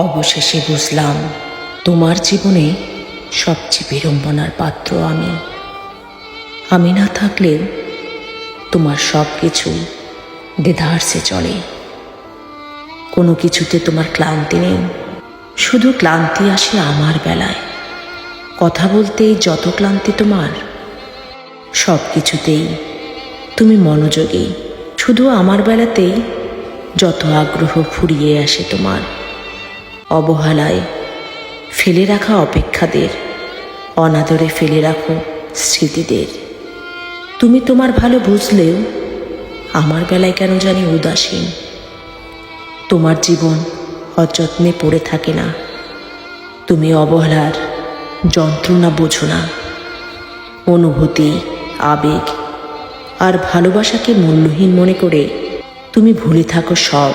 অবশেষে বুঝলাম তোমার জীবনে সবচেয়ে বিড়ম্বনার পাত্র আমি না থাকলেও তোমার সব কিছু দেধারসে চলে। কোনো কিছুতে তোমার ক্লান্তি নেই, শুধু ক্লান্তি আসে আমার বেলায়। কথা বলতে যত ক্লান্তি তোমার, সব কিছুতেই তুমি মনোযোগী। শুধু আমার বেলাতেই যত আগ্রহ ফুরিয়ে আসে তোমার। অবহেলায় ফেলে রাখা অপেক্ষাদের, অনাদরে ফেলে রাখো স্মৃতিদের। তুমি তোমার ভালো বুঝলেও আমার বেলায় কেন জানি উদাসীন। তোমার জীবন অযত্নে পড়ে থাকে না। তুমি অবহেলার যন্ত্রণা বোঝো না। অনুভূতি, আবেগ আর ভালোবাসাকে মূল্যহীন মনে করে তুমি ভুলে থাকো সব।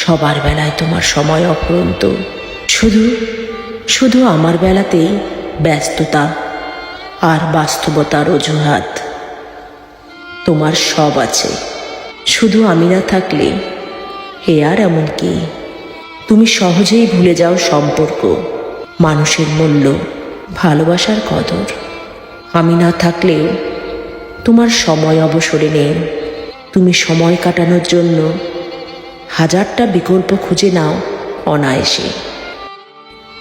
সবার বেলায় তোমার সময় অফুরন্ত, শুধু শুধু আমার বেলাতেই ব্যস্ততা আর বাস্তবতার অজুহাত। তোমার সব আছে, শুধু আমি না থাকলে হে আর এমন কি। তুমি সহজেই ভুলে যাও সম্পর্ক, মানুষের মূল্য, ভালোবাসার কদর। আমি না থাকলেও তোমার সময় অবসরে নেই। তুমি সময় কাটানোর জন্য হাজারটা বিকল্প খুঁজে নাও অনায়াসে।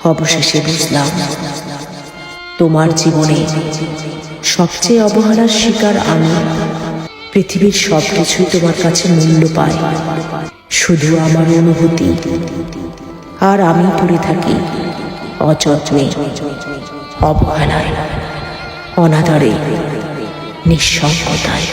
অবশেষে বুঝলাম তোমার জীবনে সবচেয়ে অবহেলার শিকার আমি। পৃথিবীর সব কিছুই তোমার কাছে মূল্য পায়, শুধু আমার অনুভূতি আর আমি পড়ে থাকি অযত্নে, অবহেলায়, অনাদরে, নিঃসঙ্গতায়।